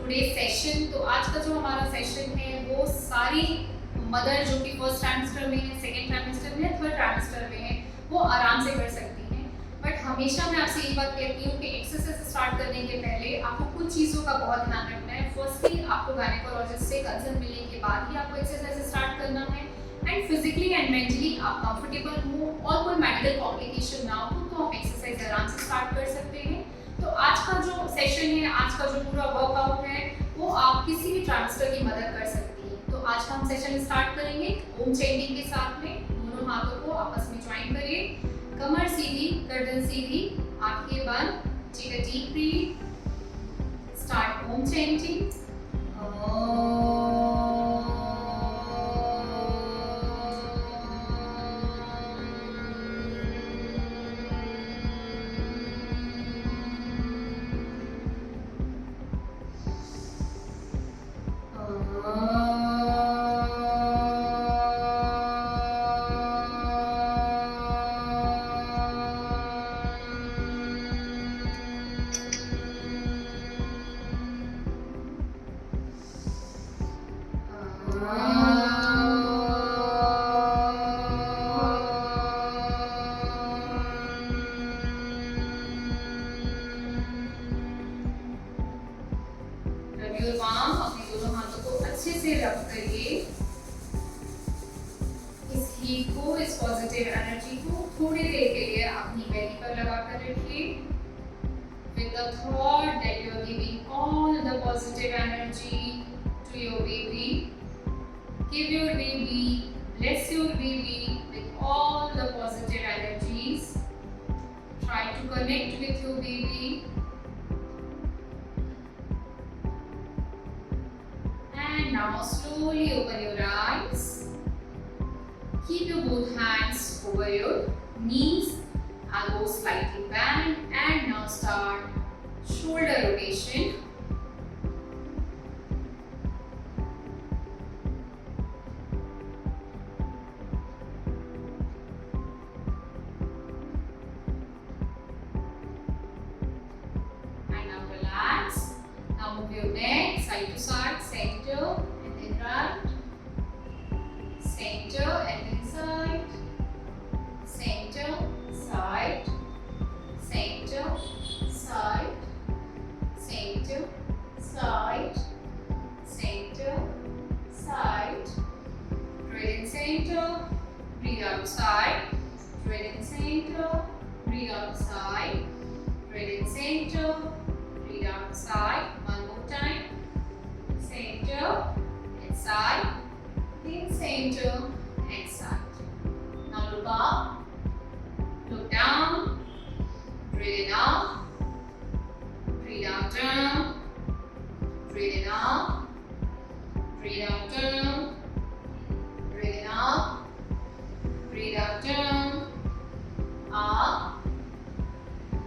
Today session. तो आज का जो हमारा सेशन है वो सारी मदर जो कि फर्स्ट ट्राइमेस्टर में है, सेकेंड ट्राइमेस्टर में है, थर्ड ट्राइमेस्टर में है, वो आराम से कर सकती हैं। बट हमेशा मैं आपसे ये बात कहती हूँ कि एक्सरसाइज स्टार्ट करने के पहले आपको कुछ चीज़ों का बहुत ध्यान रखना है। फर्स्टली आपको गायनेकोलॉजिस्ट से कंसल्ट मिलने के बाद ही आपको एक्सरसाइज स्टार्ट करना है। एंड फिजिकली एंड मेंटली आप कंफर्टेबल हो और कोई मेडिकल कॉम्प्लिकेशन ना हो तो आप एक्सरसाइज आराम से स्टार्ट कर सकते हैं। तो आज का जो सेशन है, आज का जो पूरा वर्कआउट है, वो आप किसी भी ट्रांसफर की मदद कर सकती है। तो आज का हम सेशन स्टार्ट करेंगे ओम चैंटिंग के साथ में। दोनों हाथों को आपस में ज्वाइन करिए, कमर सीधी, गर्दन सीधी, आंखें बंद, take a deep breath, start Om chanting. अपने दोनों हाथों को अच्छे से रब करिए। इस हीट को, इस पॉजिटिव एनर्जी को थोड़ी देर के लिए अपनी बेली पर लगा कर रखिए। With the thought that you are giving all the positive energy to your baby. Give your baby, bless your baby with all the positive energies. Try to connect with your baby. And now slowly open your eyes. Keep your both hands over your knees, elbows slightly bent, and now start shoulder rotation. And now relax. Now move your neck side to side, center and then right, center and then side, center, side, center, side, center, side, center, side. Breathe in center, breathe outside. Breathe in center, breathe outside. Breathe in center, breathe outside. One more time. Center, inside, in center, and side. Now look up, look down, breathe in up, breathe out down, breathe in up, breathe out down, breathe in up, breathe out down, up,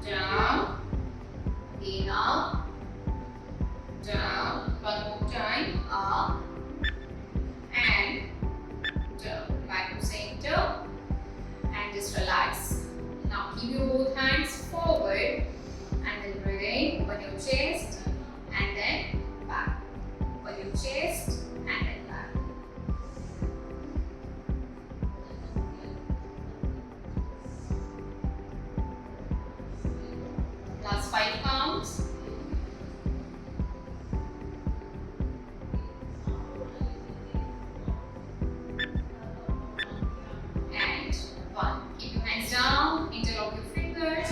down, again up, down, one more time, up, and down. Back to center, and just relax. Now keep your both hands forward, and then breathe in, open your chest, and then back. Open your chest, and then back. Last 5 counts. And 1. Keep your hands down, interlock your fingers.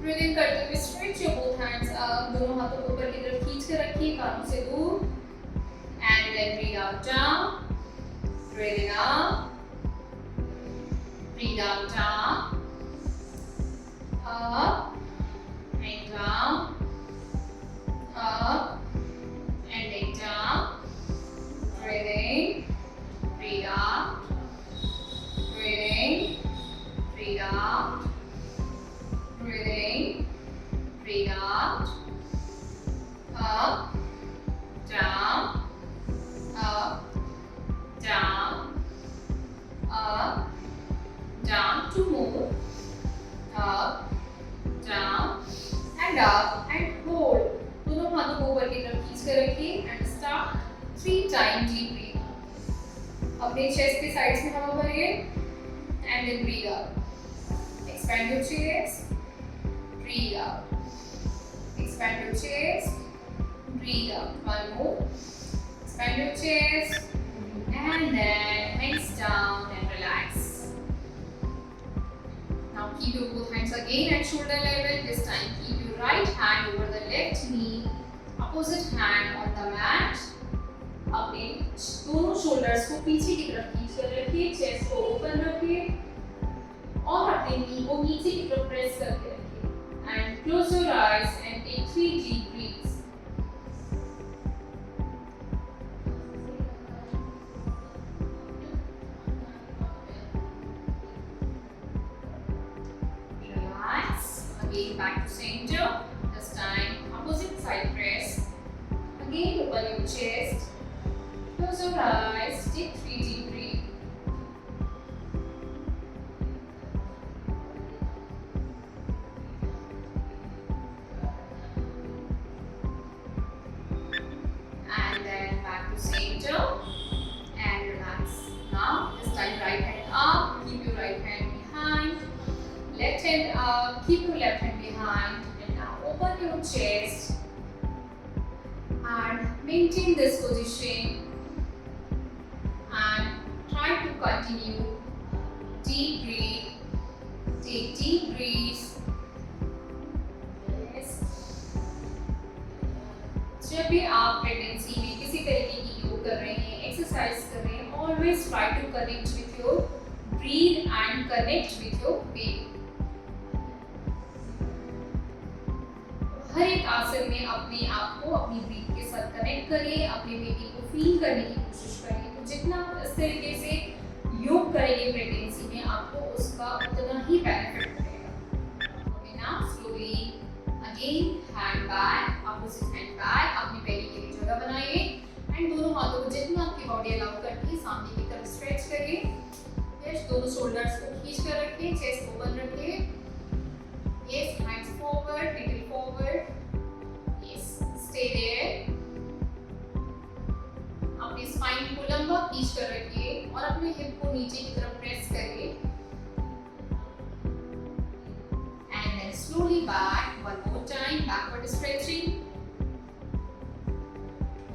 Breathe in करते हुए stretch your both hands up. दोनों हाथों को ऊपर की तरफ खींच कर रखिए, कानों से दूर. And then breathe out down. Breathe in up. Breathe out down. Up and down. Up and then down. Breathe in. Breathe out. Breathe in. Breathe out. Breathe in. Breathe out. Up. Down. Up. Down. Up. Down. Two more. Up. Down. And up. And hold. दोनों हाथों को ऊपर की तरफ खींच कर कर रखिए and start 3 time deep breath. अपने चेस्ट के साइड्स में हवा भरिए and then breathe out. Expand your chest, breathe out. Expand your chest, breathe out. One more. Expand your chest and then hands down and relax. Now keep your both hands again at shoulder level. This time keep your right hand over the left knee, opposite hand on the mat. अपने दोनों shoulders को पीछे की तरफ खींच कर रखिए, chest को open रखिए और अपने knee को नीचे की तरफ press करके रखिए and close your eyes and take 3 deep breaths. Again back to center. This time opposite side press. Again open your chest. Close your eyes. Take 3 deep breaths. And then back to center and relax. Now this time right hand up. Keep your right hand behind. Left hand up, keep your left hand behind, and now open your chest and maintain this position and try to continue deep breath. Take deep breaths. Yes. जब भी आप pregnancy में किसी तरीके की योग कर रहे हैं, एक्सरसाइज कर रहे हैं, always try to connect with your breathe and connect with your baby. हर एक आसन में अपने आप को अपनी ब्रीथ के साथ कनेक्ट करिए, अपने बेबी को फील करने की कोशिश करिए। तो जितना इस तरीके से योग करेंगे प्रेगनेंसी में, आपको उसका उतना ही बेनिफिट मिलेगा। Okay, now slowly again hand back, opposite hand back, अपने बेबी के लिए जगह बनाइए एंड दोनों हाथों को जितना आपकी बॉडी अलाउ करती है सामने की तरफ स्ट्रेच करिए। यस, दोनों शोल्डर्स को खींच कर रखिए, चेस्ट ओपन रखिए। Yes, hands forward, little forward. Yes, stay there. अपने स्पाइन को लंबा खींच कर रखिए और अपने हिप को नीचे की तरफ प्रेस करिए। And then slowly back, one more time, backward stretching.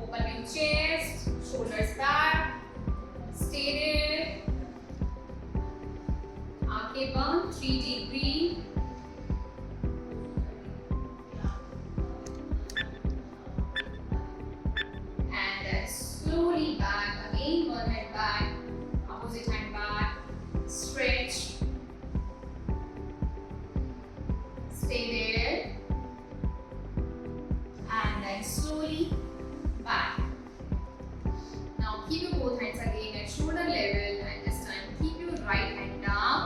Open your chest, shoulders back. Stay there. आंखें बंद, 3 deep breath. Slowly back, again one hand back, opposite hand back, stretch, stay there and then slowly back. Now keep your both hands again at shoulder level and this time keep your right hand down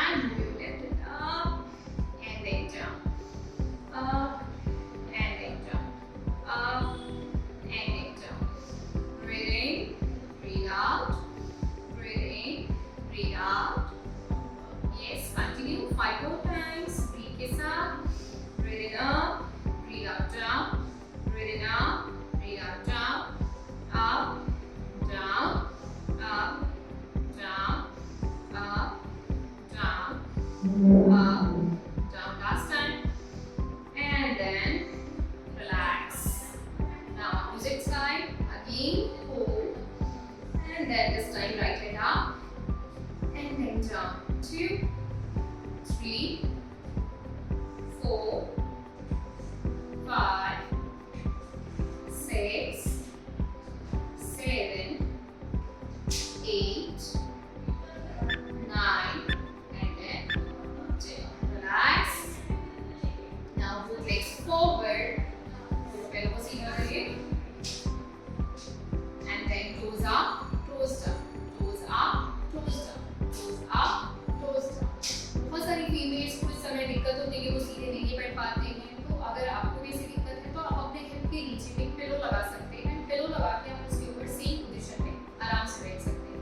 and move your left hand up and then down, up and then down, up and then down. Breathe in, breathe out, breathe in, breathe out. Yes, continue 5 more times. Breathe के साथ. Breathe in up, breathe out down, breathe in up, breathe out down, up, down, up, down, up, down, up, down. Last time. And then relax. Now opposite side. Again, hold, and then this time right hand up, and then down. 2, 3, 4, 5, 6, 7, 8, 9, and then 10. Relax. Now both legs forward. पैरों को सीधा करिए. And then toes up, toes down, toes up, toes down, toes up, toes down. बहुत सारी females को इस समय दिक्कत होती है कि वो सीधे नहीं बैठ पाते हैं। तो अगर आपको भी ऐसी दिक्कत है तो आप अपने हिप के नीचे में पिलो लगा सकते हैं। पिलो लगा के आप उसके ऊपर सेम पोजीशन में आराम से बैठ सकते हैं।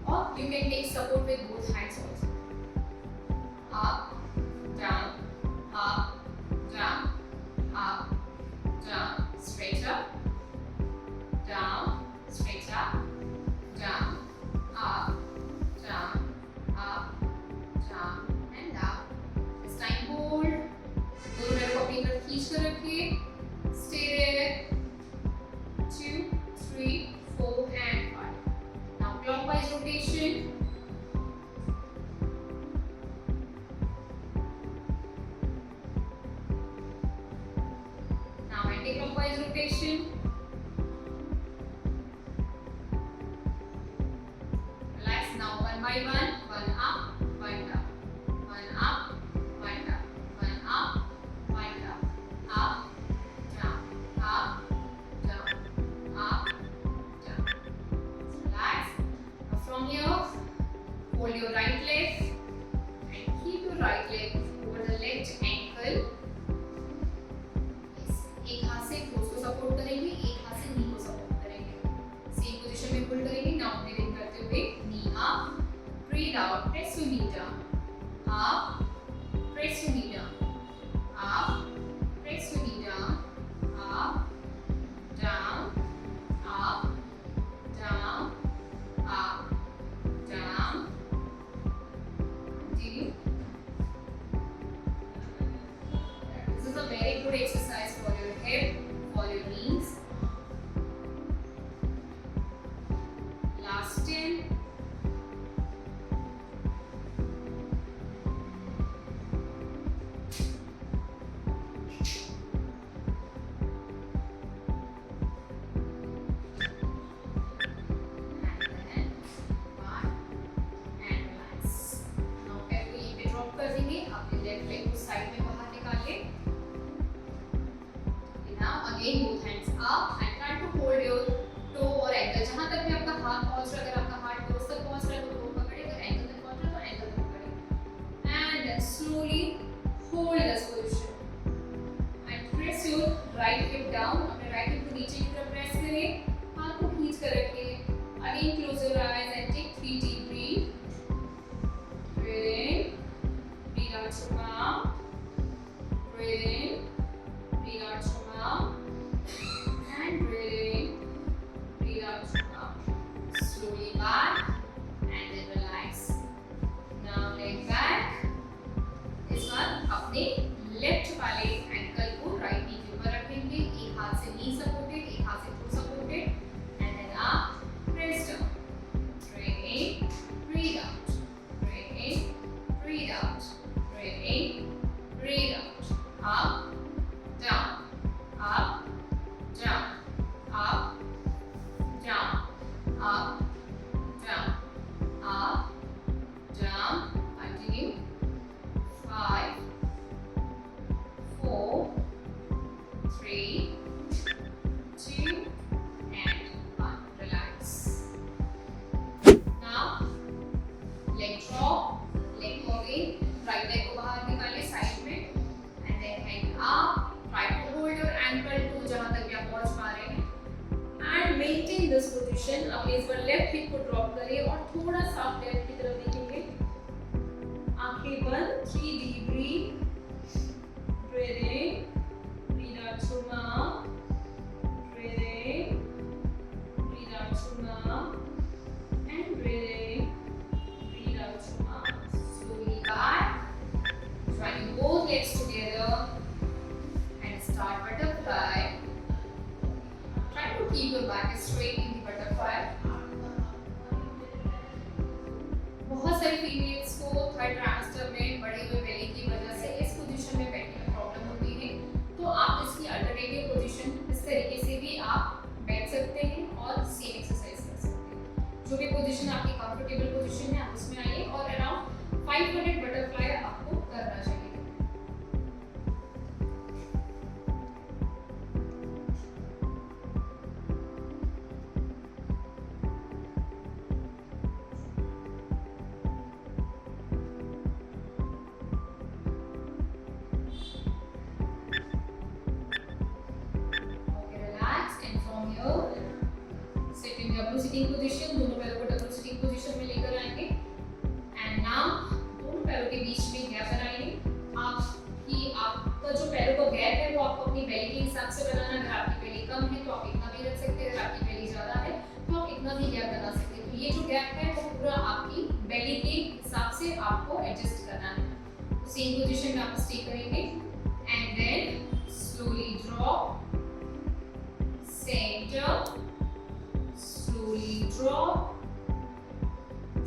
और you can take support with both hands also. up, down, up, down, up, down. straight up, down, straight up, down, up, down, up, down and up. This time hold. दोनों पैरों को अपनी तरफ खींच कर रखिए. Stay there. 2, 3, 4 and 5. Now clockwise rotation. Now anti-clockwise rotation. Relax now one by one. One up, one down. One up, one down. One up, one down. Up, down, up, down, up, down. Relax. Now from here, hold your right leg and keep your right leg over the left ankle. एक हाथ से close को support करेंगे, एक हाथ से नी को support करेंगे. सेम पोजीशन में पुल करेंगे. नाउ ब्रीदिंग करते हुए knee up, breathe out, press your knee down. Up, press your knee down. Up, press your knee down. Up, down, up, down, up, down. Continue. This is a very good exercise for your hip, for your knees. Last 10. Again, both hands up and try to hold your toe or ankle. जहाँ तक भी आपका हाथ पहुँच रहा है, अगर आपका हाथ टोस तक पहुँच रहा है तो टो पकड़े, अगर एंकल तक पहुँच रहा है तो एंकल तक पकड़े. And then slowly hold this position and press your right hip down. अपने right hip को नीचे की तरफ press करें, हाथ को खींच कर रखें. Again, close your eyes and take 3 deep breath. Breathe in, breathe out your mouth. Breathe in, breathe out your mouth. And breathe in, breathe out your mouth. Slowly back and then relax. Now leg back. इस बार अपने left वाले ankle को right knee के ऊपर रखेंगे. एक हाथ से नी सपोर्टेड, एक हाथ से toe supported. And then up, press down. Breathe in, breathe out. Breathe in, breathe out. Breathe in, breathe out. Up, down, up, down, up, down, up, down, up, down. Continue. 5, 4, 3, 2, and 1. Relax. Now, leg drop, leg को again, right leg को बाहर निकालिए side में, and then hand up. Try to hold your ankle to जहाँ तक भी आप पहुँच पा रहे हैं. And maintain this position. अब इस बार left hip को drop करिए और थोड़ा सा आप left की तरफ देखेंगे. आंखें बंद. 3 deep breath. Breathe in, breathe out your mouth. Breathe in, breathe out your mouth. And breathe in, breathe out your mouth. Slowly back. Joining both legs together. And start butterfly. Try to keep your back straight in the butterfly. बहुत सारी females को third trimester में बढ़े हुए बेली की वजह से इस पोजीशन में बैठने में प्रॉब्लम होती है. तो आप इसकी अल्टरनेटिव पोजीशन इस तरीके से भी आप बैठ सकते हैं और सेम एक्सरसाइज कर सकते हैं. जो भी पोजीशन आपकी कंफर्टेबल पोजीशन है आप उसमें आइए और अराउंड 500 बटरफ्लाई आपको करना चाहिए. Double sitting position. दोनों पैरों को डबल सिटिंग पोजीशन में लेकर आएंगे. एंड नाउ दोनों पैरों के बीच में गैप बनाइए. आपका जो पैरों का गैप है वो आपको अपनी बेली के हिसाब से बनाना. अगर आपकी बेली सेम पोजीशन में आप स्टे करेंगे and then slowly drop, center, slowly drop,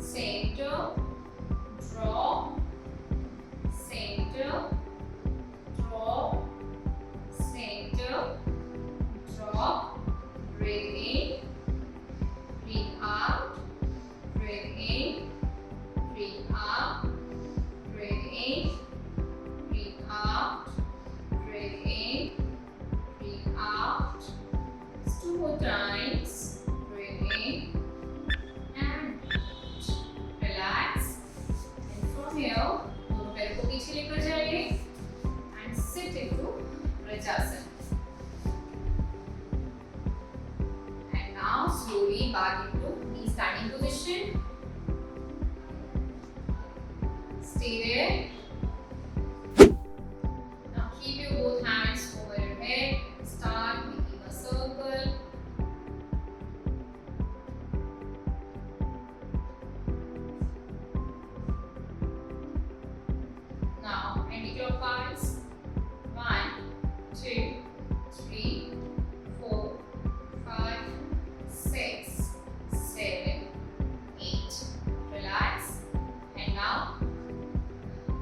center, drop, center, drop, center, drop, breathe in, breathe out, breathe in, breathe out, breathe in, breathe out, breathe in, breathe out. Just 2 more times. दोनों पैरों को पीछे लेकर जाइए and sit into vajrasana and now slowly back into knee standing position. Stay there. Now keep your both hands over your head. Start making a circle. Now anti-clockwise. 1, 2, 3, 4, 5, 6, 7, 8. Relax. And now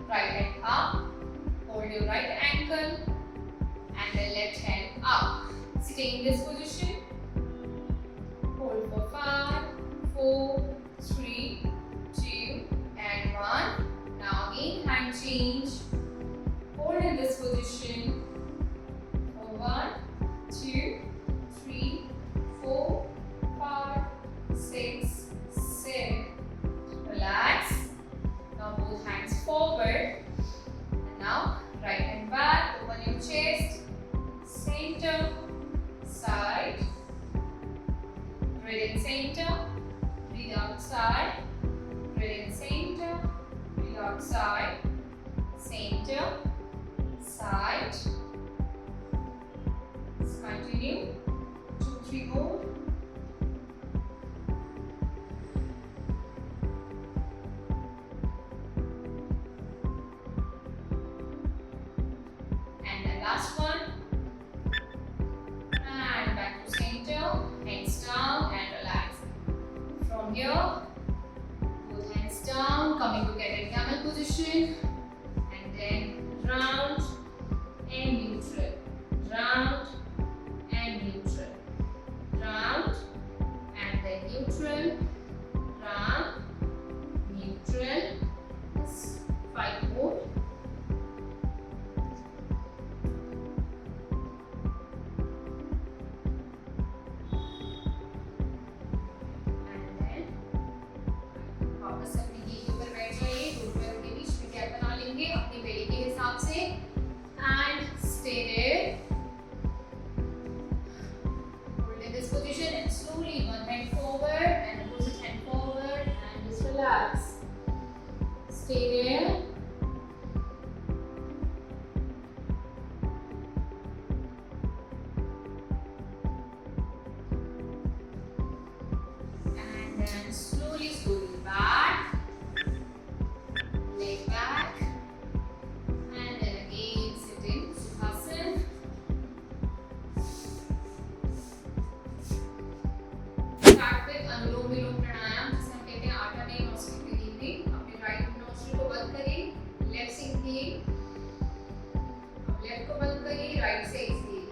right hand up. Hold your right ankle and the left hand up. Stay in this position. Hold for 5, 4, 3, 2, and 1. Now again hand change. Hold in this position for 1, 2, 3, 4, 5, 6, 7. Relax. Now both hands forward. And now right hand back. Open your chest. Center, side. Breathe in center. Breathe outside. Breathe in center. Breathe outside. Center, side. Let's continue. 2, 3 more. And the last one. And back to center. Hands down and relax. From here, both hands down, coming together in camel position. And then round and neutral. Round and neutral. Round and then neutral. Round, neutral. Yes, 5 more. And then वापस अपनी नी के ऊपर बैठ जाइए. दोनों पैरों के बीच में गैप बना लेंगे अपनी बेली के हिसाब से. And stay there. Hold in this position and slowly one hand forward and opposite hand forward and just relax. Stay there. And then slowly back, leg back, and then again sit in Sukhasana. Start with Anulom Vilom Pranayam, जिसे हम कहते हैं 8 नए nostril breathing. अपने right nostril को बंद करिए, left से इंहेल. अब लेफ्ट को बंद करिए, राइट से एक्सहेल.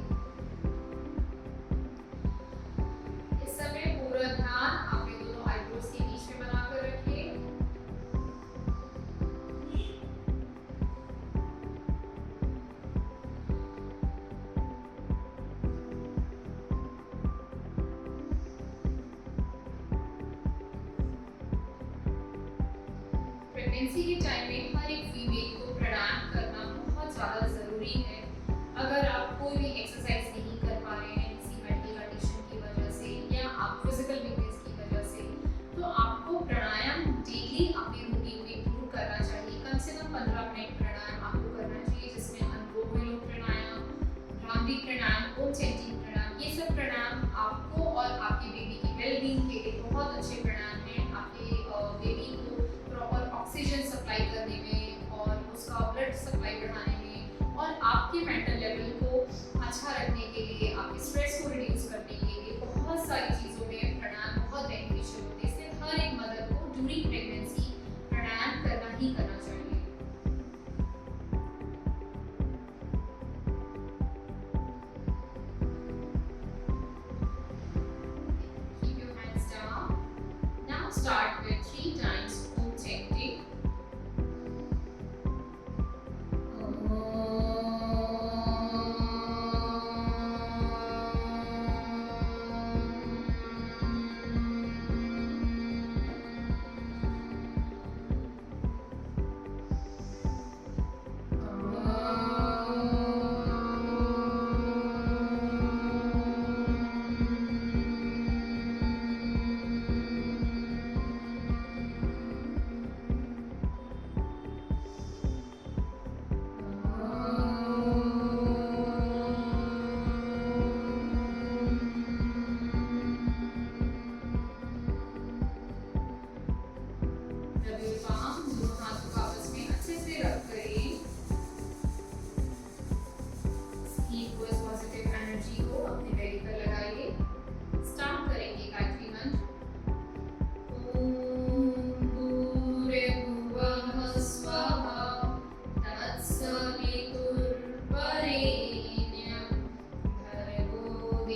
इस समय पूरा ध्यान आपके दोनों आईब्रोज के बीच में बनाकर रखिए. प्रेगनेंसी के टाइम में हर एक फीमेल को प्राणायाम करना बहुत ज़्यादा ज़रूरी है. अगर आप कोई भी एक्सरसाइज नहीं कर पा रहे हैं किसी मेडिकल कंडीशन की वजह से या आप फिजिकल वीकनेस की वजह से, तो आपको प्राणायाम डेली अपनी रूटीन में इंक्लूड करना चाहिए. कम से कम 15 मिनट प्राणायाम आपको करना चाहिए, जिसमें अनुलोम विलोम प्राणायाम, भ्रामरी प्राणायाम, ओम चैंटिंग प्राणायाम, ये सब प्राणायाम आपको और आपकी बेबी की वेलबींग के लिए बहुत अच्छे प्राणायाम हैं. आपके बेबी को प्रॉपर ऑक्सीजन सप्लाई करने में और उसका ब्लड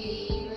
मिली,